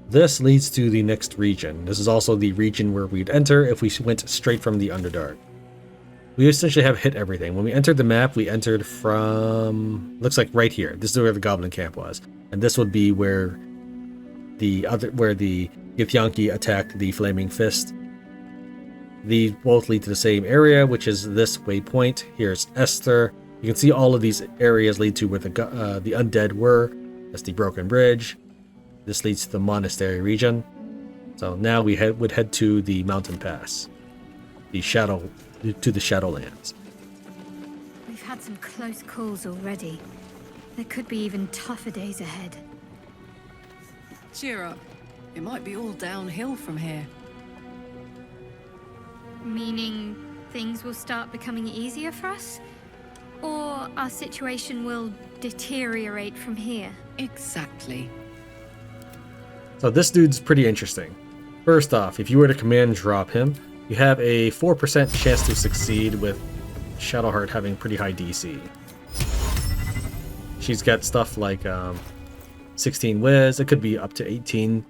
This leads to the next region. This is also the region where we'd enter if we went straight from the Underdark. We essentially have hit everything. When we entered the map, we entered from, looks like right here. This is where the Goblin camp was, and this would be where the Githyanki attacked the Flaming Fist. These both lead to the same area, which is this waypoint. Here's Esther. You can see all of these areas lead to where the undead were. That's the Broken Bridge. This leads to the Monastery region. So now we would head to the Mountain Pass, to the Shadowlands. We've had some close calls already. There could be even tougher days ahead. Cheer up. It might be all downhill from here. Meaning things will start becoming easier for us? Or our situation will deteriorate from here? Exactly. So this dude's pretty interesting. First off, if you were to command drop him, you have a 4% chance to succeed, with Shadowheart having pretty high DC. She's got stuff like 16 Wiz, it could be up to 18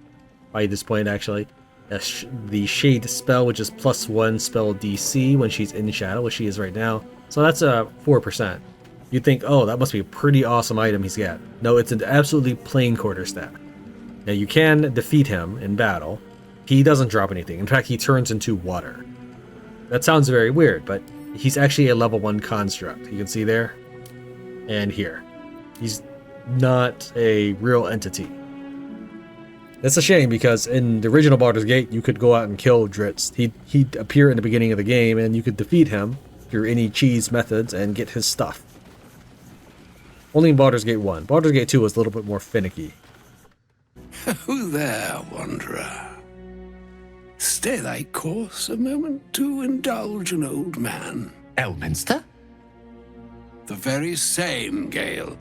by this point actually. The Shade spell, which is +1 spell DC when she's in shadow, which she is right now. So that's a 4%. You'd think, oh, that must be a pretty awesome item he's got. No, it's an absolutely plain quarterstaff. Now you can defeat him in battle. He doesn't drop anything. In fact, he turns into water. That sounds very weird, but he's actually a level 1 construct. You can see there and here. He's not a real entity. That's a shame, because in the original Baldur's Gate, you could go out and kill Dritz. He'd appear in the beginning of the game, and you could defeat him through any cheese methods and get his stuff. Only in Baldur's Gate 1. Baldur's Gate 2 was a little bit more finicky. Who there, wanderer? Stay thy course a moment to indulge an old man. Elminster? The very same, Gale.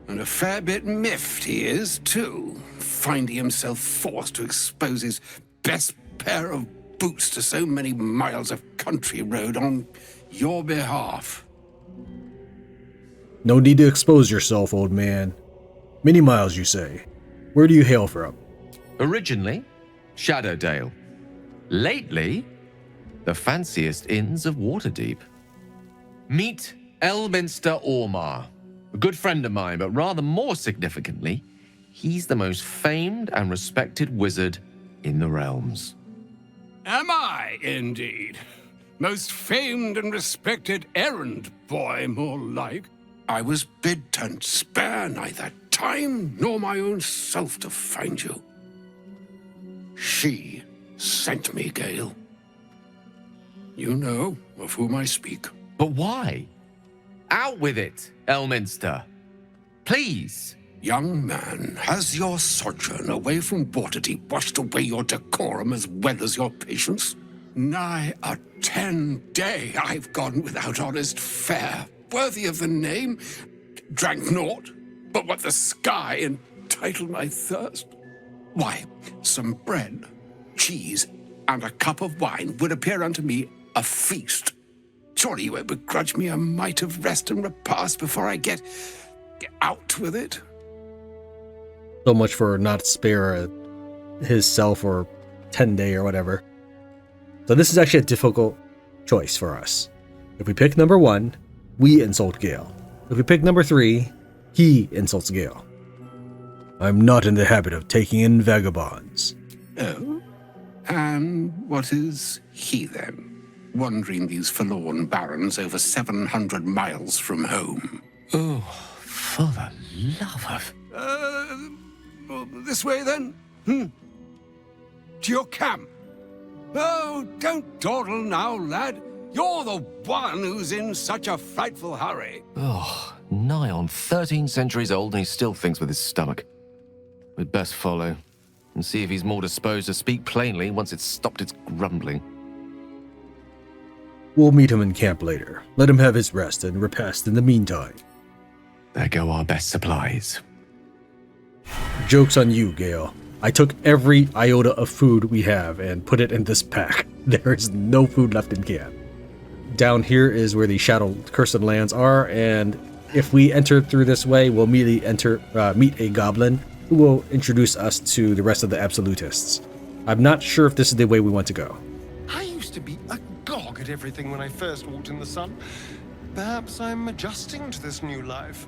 And a fair bit miffed he is, too, finding himself forced to expose his best pair of boots to so many miles of country road on your behalf. No need to expose yourself, old man. Many miles, you say. Where do you hail from? Originally, Shadowdale. Lately, the fanciest inns of Waterdeep. Meet Elminster Ormar, a good friend of mine, but rather more significantly, he's the most famed and respected wizard in the realms. Am I, indeed? Most famed and respected errand boy, more like. I was bid to spare neither time nor my own self to find you. She sent me, Gale. You know of whom I speak. But why? Out with it, Elminster. Please. Young man, has your sojourn away from Waterdeep washed away your decorum as well as your patience? Nigh a 10-day I've gone without honest fare, worthy of the name. Drank naught but what the sky entitled my thirst. Why, some bread, cheese, and a cup of wine would appear unto me a feast. Surely you won't begrudge me a mite of rest and repast before I get out with it? So much for not spare his self or 10-day or whatever. So this is actually a difficult choice for us. If we pick number 1, we insult Gale. If we pick number 3, he insults Gale. I'm not in the habit of taking in vagabonds. Oh? And what is he then? Wandering these forlorn barrens over 700 miles from home. Oh, for the love of... This way then? To your camp? Oh, don't dawdle now, lad. You're the one who's in such a frightful hurry. Oh, nigh on 13 centuries old and he still thinks with his stomach. We'd best follow and see if he's more disposed to speak plainly once it's stopped its grumbling. We'll meet him in camp later. Let him have his rest and repast in the meantime. There go our best supplies. Joke's on you, Gale. I took every iota of food we have and put it in this pack. There is no food left in camp. Down here is where the Shadow Cursed Lands are, and if we enter through this way, we'll immediately meet a goblin who will introduce us to the rest of the absolutists. I'm not sure if this is the way we want to go. I used to be agog at everything when I first walked in the sun. Perhaps I'm adjusting to this new life.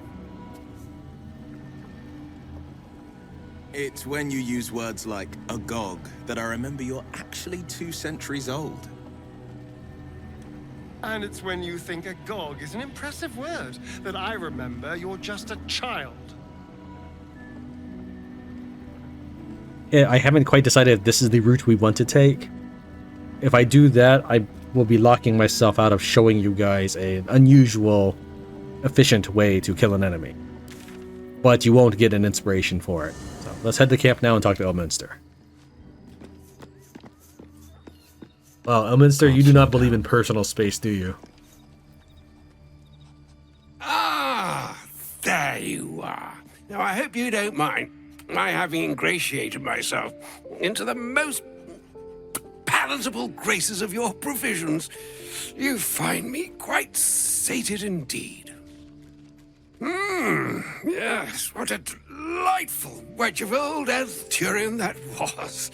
It's when you use words like agog that I remember you're actually 2 centuries old. And it's when you think agog is an impressive word that I remember you're just a child. Yeah, I haven't quite decided if this is the route we want to take. If I do that, I will be locking myself out of showing you guys an unusual, efficient way to kill an enemy. But you won't get an inspiration for it. So let's head to camp now and talk to Elminster. Well, Elminster, you do not believe in personal space, do you? Ah, there you are. Now, I hope you don't mind my having ingratiated myself into the most palatable graces of your provisions. You find me quite sated indeed. Yes, what a delightful wedge of old Elthurian that was.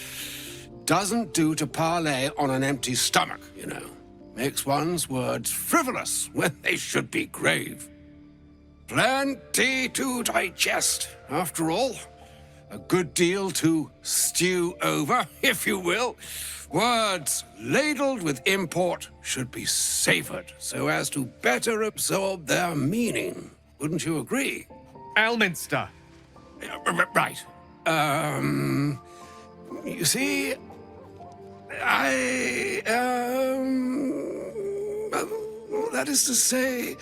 Doesn't do to parley on an empty stomach, you know. Makes one's words frivolous when they should be grave. Plenty to digest, after all. A good deal to stew over, if you will. Words ladled with import should be savored so as to better absorb their meaning. Wouldn't you agree? Elminster. Right. You see, that is to say,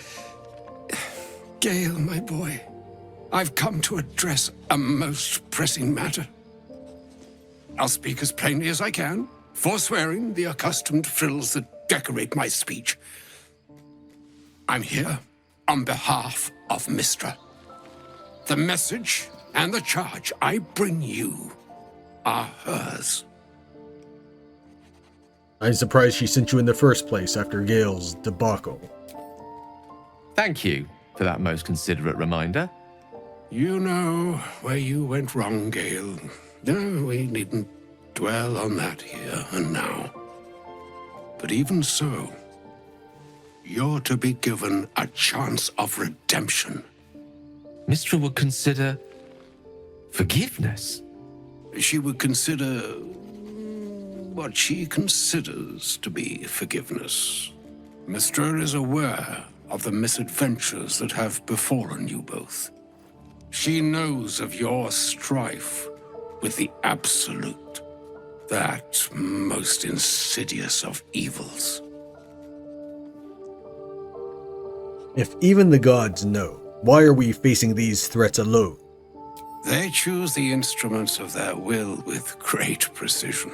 Gale, my boy, I've come to address a most pressing matter. I'll speak as plainly as I can, forswearing the accustomed frills that decorate my speech. I'm here on behalf of Mystra. The message and the charge I bring you are hers. I'm surprised she sent you in the first place after Gale's debacle. Thank you for that most considerate reminder. You know where you went wrong, Gale. No, we needn't dwell on that here and now. But even so, you're to be given a chance of redemption. Mystra would consider forgiveness. She would consider what she considers to be forgiveness. Mystra is aware of the misadventures that have befallen you both. She knows of your strife with the Absolute, that most insidious of evils. If even the gods know, why are we facing these threats alone? They choose the instruments of their will with great precision.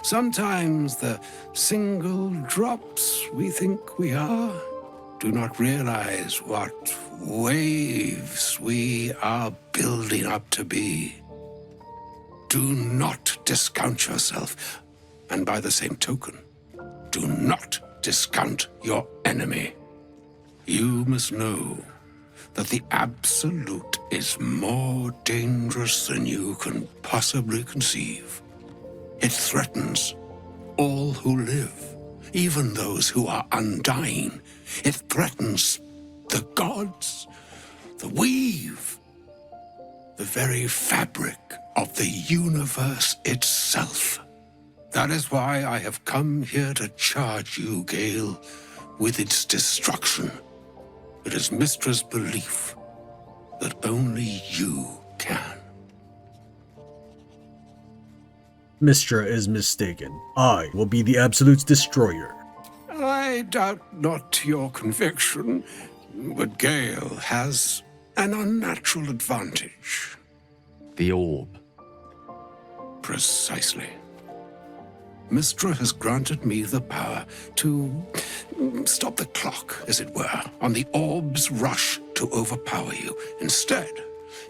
Sometimes the single drops we think we are do not realize what waves we are building up to be. Do not discount yourself, and by the same token, do not discount your enemy. You must know that the Absolute is more dangerous than you can possibly conceive. It threatens all who live, even those who are undying. It threatens the gods, the weave, the very fabric of the universe itself. That is why I have come here to charge you, Gale, with its destruction. It is Mystra's belief that only you can. Mystra is mistaken. I will be the Absolute's destroyer. I doubt not your conviction, but Gale has an unnatural advantage. The orb. Precisely. Mystra has granted me the power to stop the clock, as it were, on the orb's rush to overpower you. Instead,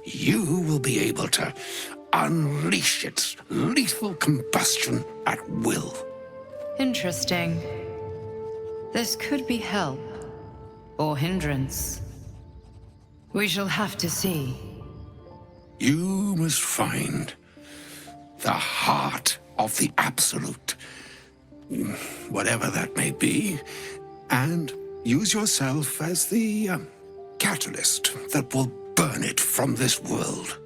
you will be able to unleash its lethal combustion at will. Interesting. This could be help, or hindrance. We shall have to see. You must find the heart of the Absolute, whatever that may be, and use yourself as the catalyst that will burn it from this world.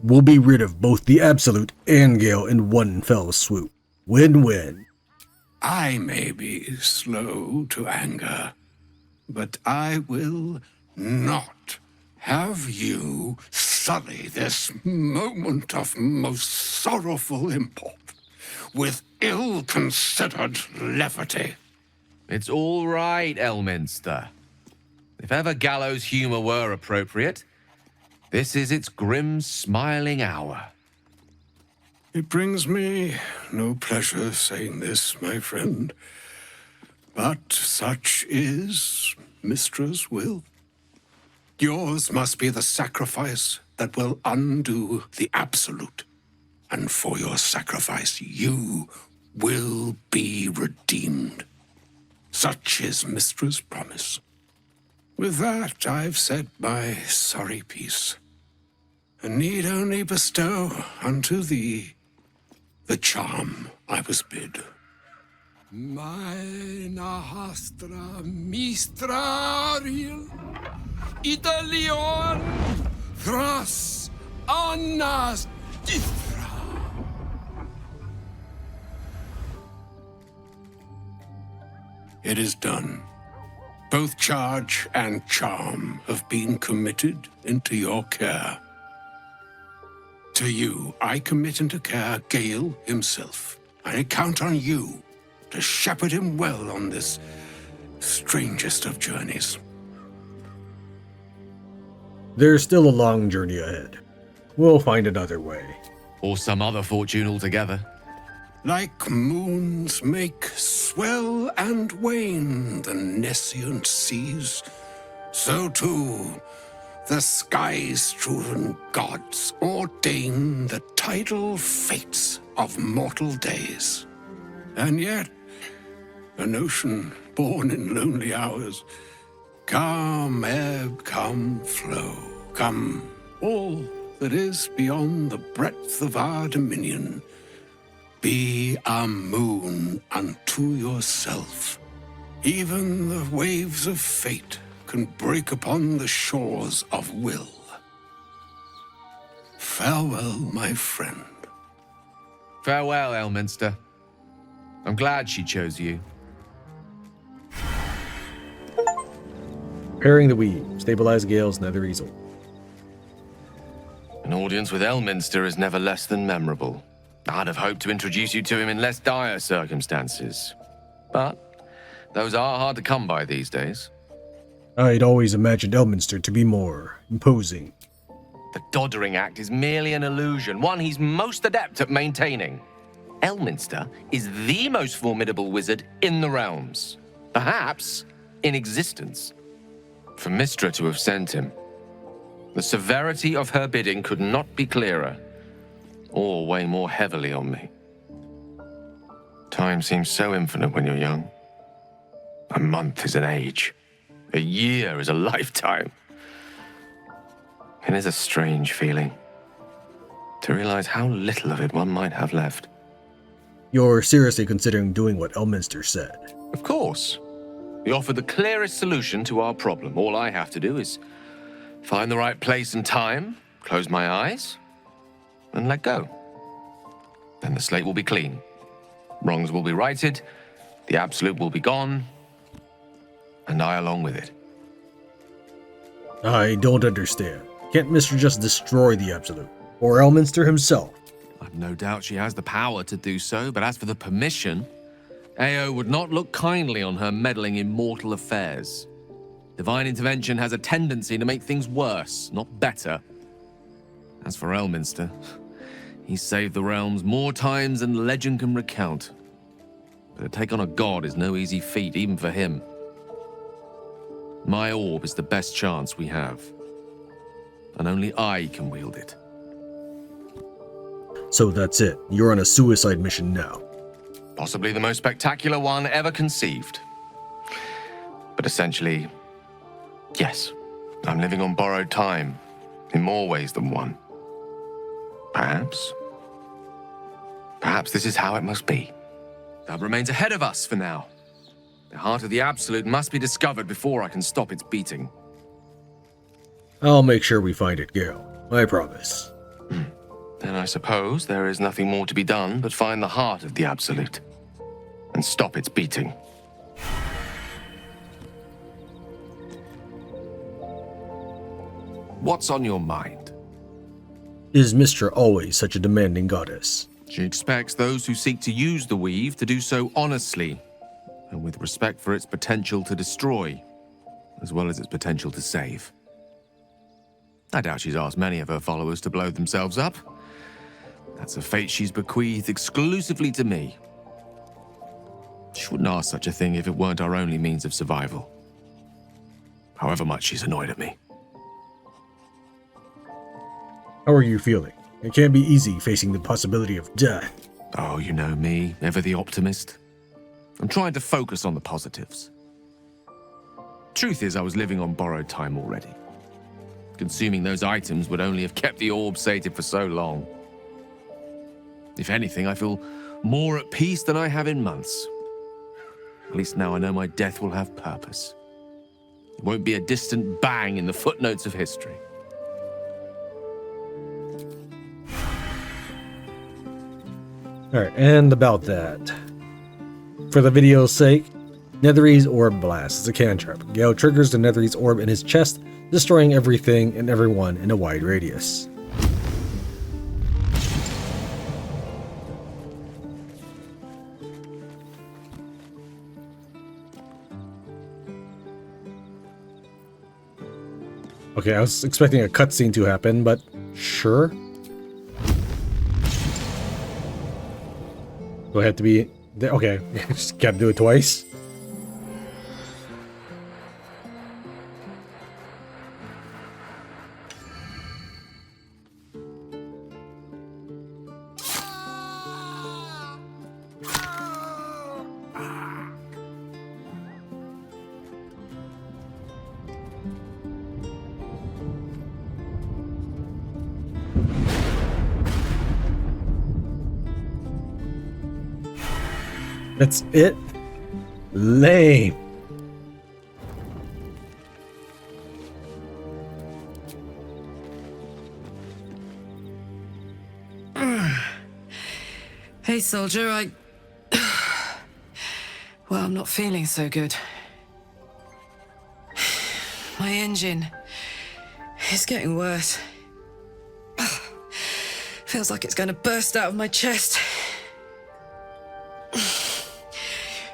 We'll be rid of both the Absolute and Gale in one fell swoop. Win-win. I may be slow to anger, but I will not have you sully this moment of most sorrowful import with ill-considered levity. It's all right, Elminster. If ever gallows humor were appropriate, this is its grim, smiling hour. It brings me no pleasure saying this, my friend, but such is Mistra's will. Yours must be the sacrifice that will undo the Absolute, and for your sacrifice you will be redeemed. Such is Mistra's promise. With that, I've said my sorry piece, and need only bestow unto thee the charm I was bid. Maena hastra mistraril Italion thras annas dithra. It is done. Both charge and charm have been committed into your care. To you, I commit into care Gale himself. I count on you to shepherd him well on this strangest of journeys. There's still a long journey ahead. We'll find another way. Or some other fortune altogether. Like moons make swell and wane the nescient seas, so too the sky-strewn gods ordain the tidal fates of mortal days. And yet, an ocean born in lonely hours, come ebb, come flow, come all that is beyond the breadth of our dominion, be a moon unto yourself. Even the waves of fate can break upon the shores of will. Farewell, my friend. Farewell, Elminster. I'm glad she chose you. Preparing the weave. Stabilize Gale's nether easel. An audience with Elminster is never less than memorable. I'd have hoped to introduce you to him in less dire circumstances. But those are hard to come by these days. I'd always imagined Elminster to be more imposing. The Doddering Act is merely an illusion, one he's most adept at maintaining. Elminster is the most formidable wizard in the realms, perhaps in existence. For Mystra to have sent him, the severity of her bidding could not be clearer, or weigh more heavily on me. Time seems so infinite when you're young. A month is an age. A year is a lifetime. It is a strange feeling to realize how little of it one might have left. You're seriously considering doing what Elminster said? Of course. He offered the clearest solution to our problem. All I have to do is find the right place and time, close my eyes, and let go. Then the slate will be clean. Wrongs will be righted, the Absolute will be gone, and I along with it. I don't understand. Can't Mister just destroy the Absolute? Or Elminster himself? I've no doubt she has the power to do so, but as for the permission, Ao would not look kindly on her meddling in mortal affairs. Divine intervention has a tendency to make things worse, not better. As for Elminster, he's saved the realms more times than legend can recount. But to take on a god is no easy feat, even for him. My orb is the best chance we have, and only I can wield it. So that's it. You're on a suicide mission now. Possibly the most spectacular one ever conceived. But essentially, yes. I'm living on borrowed time, in more ways than one. Perhaps this is how it must be. That remains ahead of us for now. The heart of the Absolute must be discovered before I can stop its beating. I'll make sure we find it, Gale. I promise. Then I suppose there is nothing more to be done but find the heart of the Absolute and stop its beating. What's on your mind? Is Mystra always such a demanding goddess? She expects those who seek to use the weave to do so honestly and with respect for its potential to destroy, as well as its potential to save. I doubt she's asked many of her followers to blow themselves up. That's a fate she's bequeathed exclusively to me. She wouldn't ask such a thing if it weren't our only means of survival. However much she's annoyed at me. How are you feeling? It can't be easy facing the possibility of death. Oh, you know me, ever the optimist. I'm trying to focus on the positives. Truth is, I was living on borrowed time already. Consuming those items would only have kept the orb sated for so long. If anything, I feel more at peace than I have in months. At least now I know my death will have purpose. It won't be a distant bang in the footnotes of history. Alright, and about that. For the video's sake, Netherese Orb Blast is a cantrip. Gale triggers the Netherese Orb in his chest, destroying everything and everyone in a wide radius. Okay, I was expecting a cutscene to happen, but sure. Do I have to be there? Okay, just gotta do it twice. That's it? Lame. Hey, soldier, well, I'm not feeling so good. My engine is getting worse. Feels like it's going to burst out of my chest.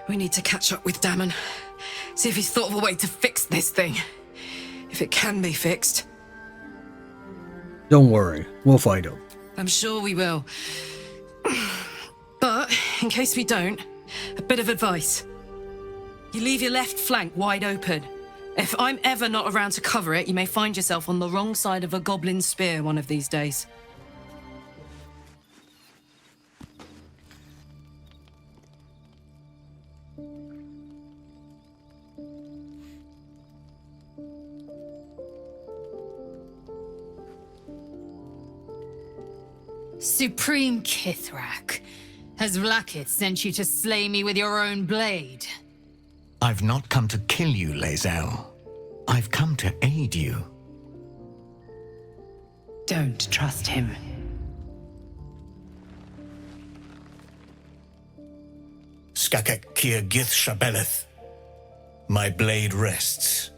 We need to catch up with Damon. See if he's thought of a way to fix this thing. If it can be fixed. Don't worry, we'll find him. I'm sure we will. But, in case we don't, a bit of advice. You leave your left flank wide open. If I'm ever not around to cover it, you may find yourself on the wrong side of a goblin spear one of these days. Supreme Kithrak, has Vlaakith sent you to slay me with your own blade? I've not come to kill you, Lae'zel. I've come to aid you. Don't trust him. Skakek Kier Gith Shabeleth. My blade rests.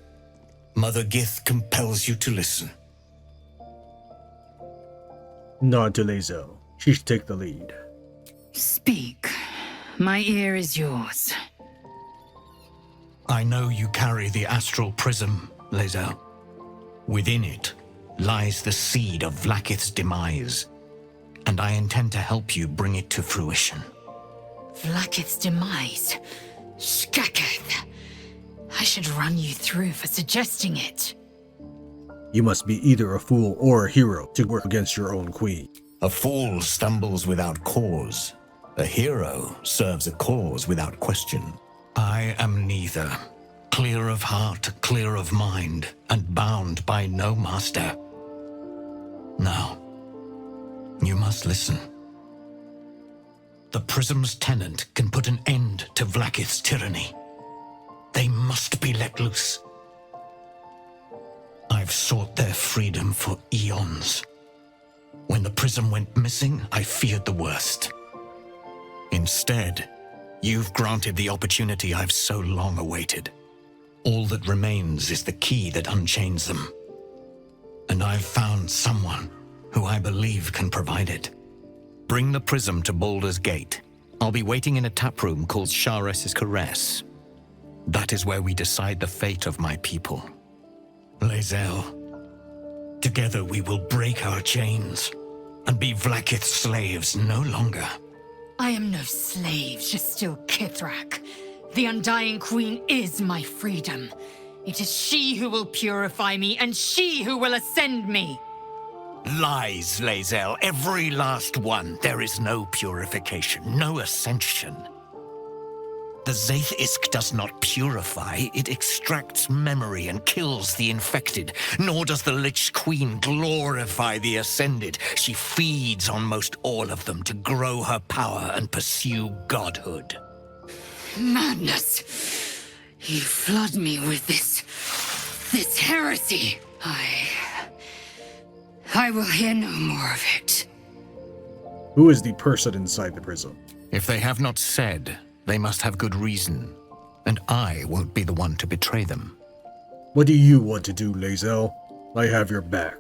Mother Gith compels you to listen. Nod to Lae'zel. She should take the lead. Speak. My ear is yours. I know you carry the astral prism, Lae'zel. Within it lies the seed of Vlaakith's demise, and I intend to help you bring it to fruition. Vlaakith's demise? Skaketh. I should run you through for suggesting it. You must be either a fool or a hero to work against your own queen. A fool stumbles without cause. A hero serves a cause without question. I am neither. clear of heart, clear of mind, and bound by no master. Now, you must listen. The Prism's tenant can put an end to Vlaakith's tyranny. They must be let loose. I've sought their freedom for eons. When the Prism went missing, I feared the worst. Instead, you've granted the opportunity I've so long awaited. All that remains is the key that unchains them. And I've found someone who I believe can provide it. Bring the Prism to Baldur's Gate. I'll be waiting in a taproom called Shares's Caress. That is where we decide the fate of my people. Lae'zel, together we will break our chains and be Vlaakith's slaves no longer. I am no slave, Jastil Kithrak. The Undying Queen is my freedom. It is she who will purify me, and she who will ascend me. Lies, Lae'zel, every last one. There is no purification, no ascension. The Zaith-Isk does not purify, it extracts memory and kills the infected. Nor does the Lich-Queen glorify the ascended. She feeds on most all of them to grow her power and pursue godhood. Madness! You flood me with this heresy. I will hear no more of it. Who is the person inside the prism? If they have not said, they must have good reason, and I won't be the one to betray them. What do you want to do, Lae'zel? I have your back.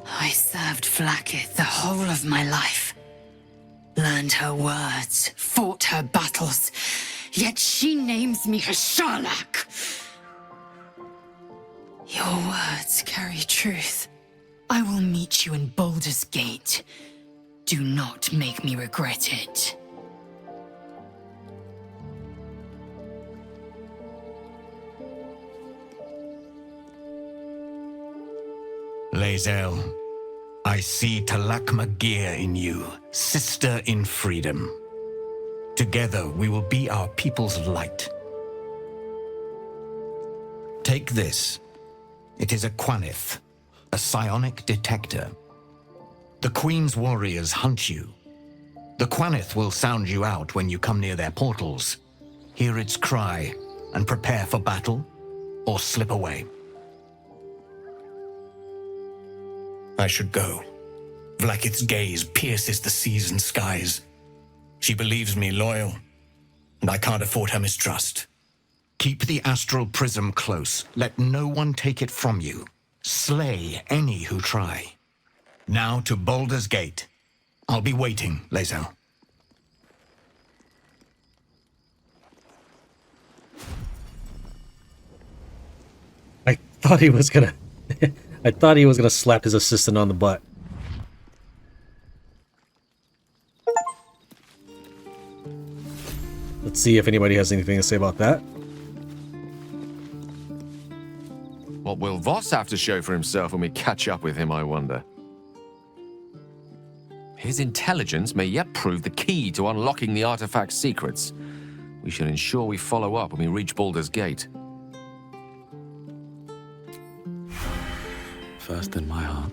I served Vlaakith the whole of my life. Learned her words, fought her battles, yet she names me her Sharlak. Your words carry truth. I will meet you in Baldur's Gate. Do not make me regret it. Lae'zel, I see Talakma Gear in you, sister in freedom. Together we will be our people's light. Take this. It is a Quanith, a psionic detector. The Queen's warriors hunt you. The Quanith will sound you out when you come near their portals. Hear its cry and prepare for battle, or slip away. I should go. Vlaakith's gaze pierces the seas and skies. She believes me loyal, and I can't afford her mistrust. Keep the astral prism close. Let no one take it from you. Slay any who try. Now to Baldur's Gate. I'll be waiting, Lae'zel. I thought he was gonna... I thought he was gonna slap his assistant on the butt. Let's see if anybody has anything to say about that. What will Voss have to show for himself when we catch up with him, I wonder? His intelligence may yet prove the key to unlocking the artifact's secrets. We should ensure we follow up when we reach Baldur's Gate. First in my heart.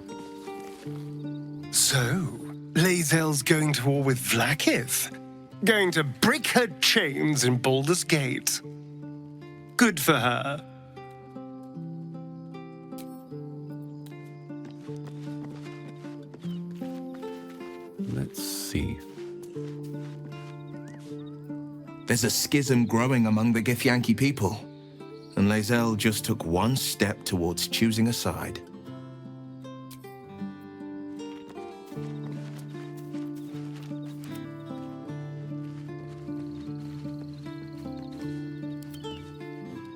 So, Lae'zel's going to war with Vlaakith? Going to break her chains in Baldur's Gate? Good for her. Let's see. There's a schism growing among the Githyanki people, and Lae'zel just took one step towards choosing a side.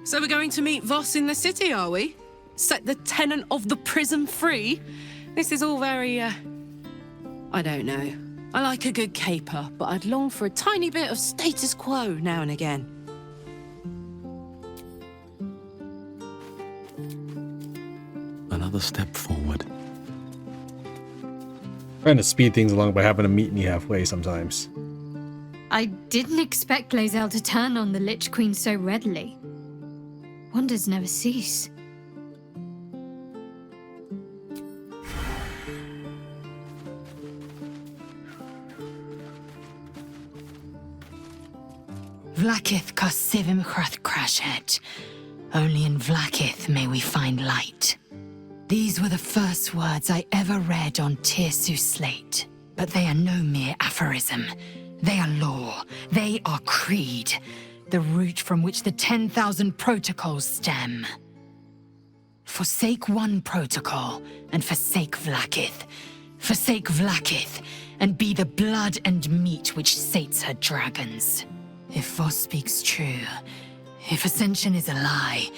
So we're going to meet Voss in the city, are we? Set the tenant of the prism free? This is all very, I don't know. I like a good caper, but I'd long for a tiny bit of status quo now and again. Another step forward. Trying to speed things along by having to meet me halfway sometimes. I didn't expect Lae'zel to turn on the Lich-Queen so readily. Wonders never cease. Vlakith Kosivim Chrath Crashet. Only in Vlakith may we find light. These were the first words I ever read on Tirsu slate. But they are no mere aphorism. They are law. They are creed. The root from which the 10,000 protocols stem. Forsake one protocol, and forsake Vlakith. Forsake Vlakith, and be the blood and meat which sates her dragons. If Voss speaks true, if Ascension is a lie,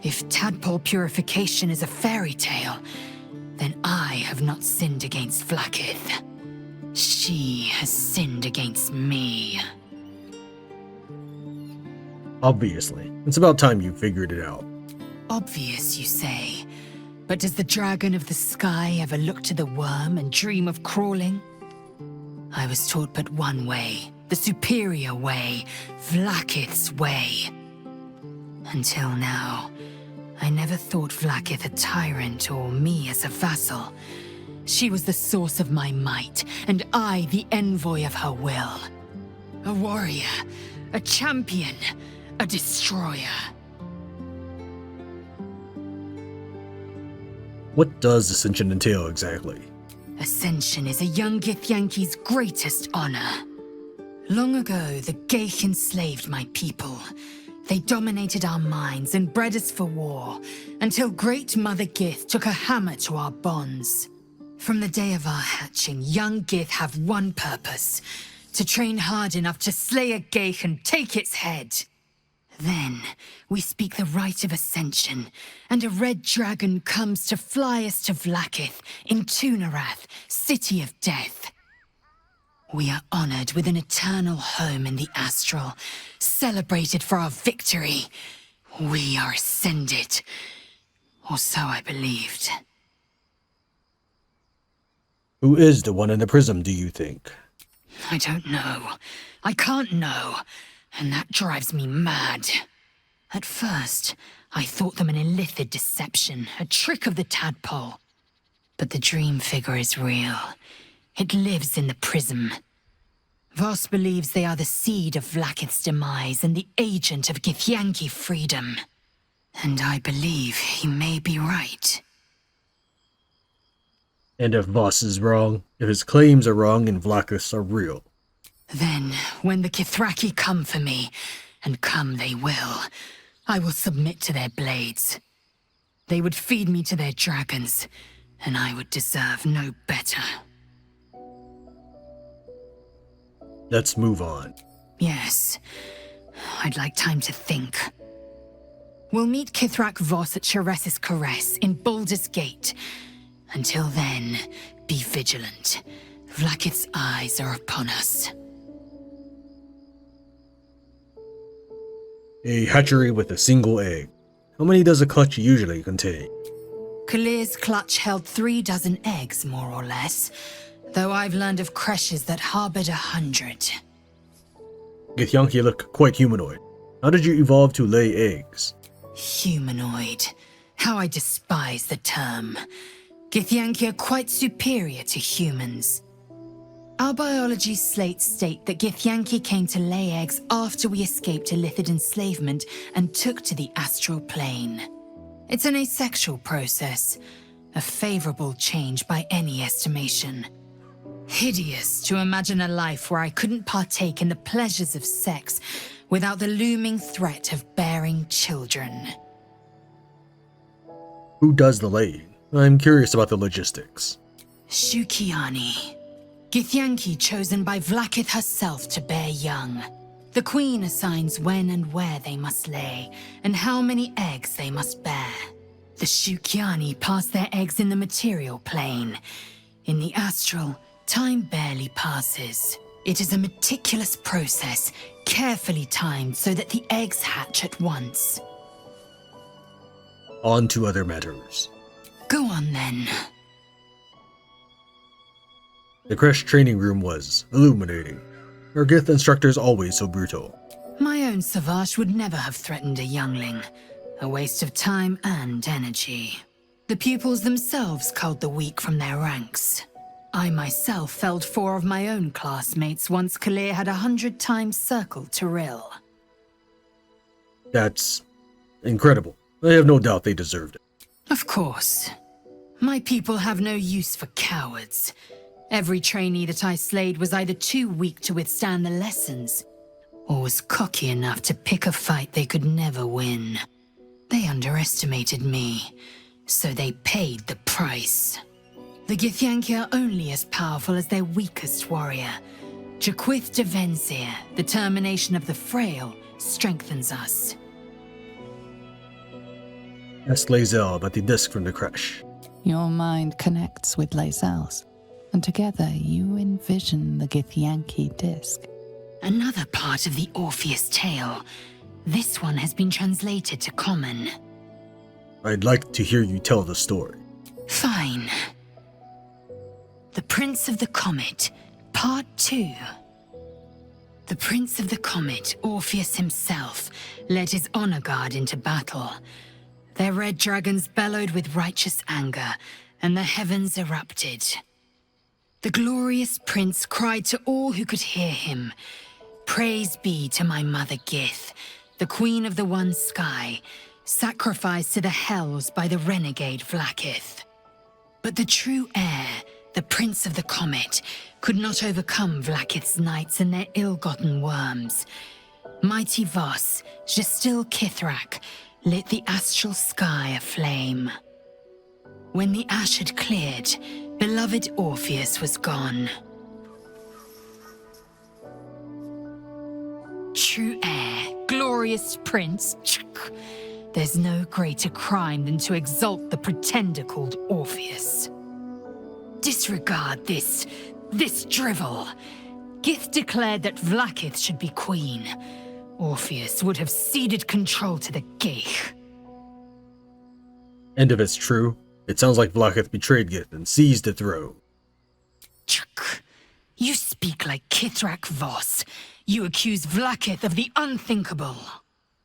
if tadpole purification is a fairy tale, then I have not sinned against Vlakith. She has sinned against me. Obviously. It's about time you figured it out. Obvious, you say. But does the dragon of the sky ever look to the worm and dream of crawling? I was taught but one way, the superior way, Vlakith's way. Until now, I never thought Vlakith a tyrant or me as a vassal. She was the source of my might, and I the envoy of her will. A warrior, a champion, a destroyer. What does Ascension entail exactly? Ascension is a young Githyanki's greatest honor. Long ago, the Gale enslaved my people. They dominated our minds and bred us for war, until Great Mother Gith took a hammer to our bonds. From the day of our hatching, young Gith have one purpose: to train hard enough to slay a Gale and take its head. Then, we speak the rite of Ascension, and a red dragon comes to fly us to Vlakith in Tunarath, City of Death. We are honored with an eternal home in the Astral, celebrated for our victory. We are ascended. Or so I believed. Who is the one in the prism, do you think? I don't know. I can't know. And that drives me mad. At first, I thought them an illithid deception, a trick of the tadpole. But the dream figure is real. It lives in the prism. Voss believes they are the seed of Vlakith's demise and the agent of Githyanki freedom. And I believe he may be right. And if Voss is wrong, if his claims are wrong and Vlakiths are real, then, when the Kithraki come for me, and come they will, I will submit to their blades. They would feed me to their dragons, and I would deserve no better. Let's move on. Yes, I'd like time to think. We'll meet Kithrak Voss at Chares's Caress in Baldur's Gate. Until then, be vigilant. Vlakith's eyes are upon us. A hatchery with a single egg. How many does a clutch usually contain? Kalir's clutch held 36 eggs, more or less, though I've learned of creches that harbored 100. Githyanki look quite humanoid. How did you evolve to lay eggs? Humanoid. How I despise the term. Githyanki are quite superior to humans. Our biology slates state that Githyanki came to lay eggs after we escaped illithid enslavement and took to the astral plane. It's an asexual process, a favorable change by any estimation. Hideous to imagine a life where I couldn't partake in the pleasures of sex without the looming threat of bearing children. Who does the laying? I'm curious about the logistics. Shukiani. Githyanki chosen by Vlakith herself to bear young. The Queen assigns when and where they must lay, and how many eggs they must bear. The Shukiani pass their eggs in the material plane. In the astral, time barely passes. It is a meticulous process, carefully timed so that the eggs hatch at once. On to other matters. Go on then. The Kresh training room was illuminating. Our Gith instructors always so brutal. My own Savage would never have threatened a youngling. A waste of time and energy. The pupils themselves culled the weak from their ranks. I myself felled 4 of my own classmates once Kalir had 100 times circled Tyrell. That's incredible. I have no doubt they deserved it. Of course. My people have no use for cowards. Every trainee that I slayed was either too weak to withstand the lessons, or was cocky enough to pick a fight they could never win. They underestimated me, so they paid the price. The Githyanki are only as powerful as their weakest warrior. Jaquith de Venzir, the termination of the frail, strengthens us. Ask Lae'zel about the disc from the Kresh. Your mind connects with Lae'zel's, and together you envision the Githyanki disc. Another part of the Orpheus tale. This one has been translated to Common. I'd like to hear you tell the story. Fine. The Prince of the Comet, Part 2. The Prince of the Comet, Orpheus himself, led his honor guard into battle. Their red dragons bellowed with righteous anger, and the heavens erupted. The glorious prince cried to all who could hear him, "Praise be to my mother Gith, the queen of the one sky, sacrificed to the hells by the renegade Vlaakith." But the true heir, the Prince of the Comet, could not overcome Vlaakith's knights and their ill-gotten worms. Mighty Voss, Gestil Kithrak, lit the astral sky aflame. When the ash had cleared, beloved Orpheus was gone. True heir, glorious prince, there's no greater crime than to exalt the pretender called Orpheus. Disregard this drivel. Gith declared that Vlaakith should be queen. Orpheus would have ceded control to the Geich. And if it's true, it sounds like Vlaakith betrayed Gith and seized the throne. You speak like Kithrak Voss. You accuse Vlaakith of the unthinkable.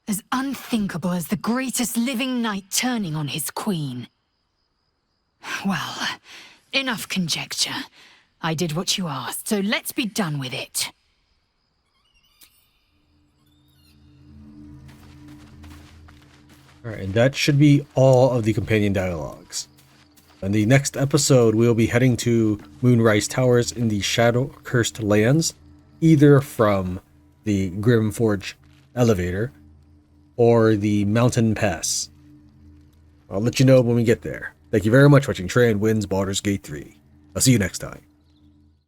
As unthinkable as the greatest living knight turning on his queen. Well, enough conjecture. I did what you asked, so let's be done with it. Alright, and that should be all of the companion dialogues. In the next episode, we'll be heading to Moonrise Towers in the Shadow-Cursed Lands, either from the Grimforge elevator or the Mountain Pass. I'll let you know when we get there. Thank you very much for watching Tran Wins Baldur's Gate 3. I'll see you next time.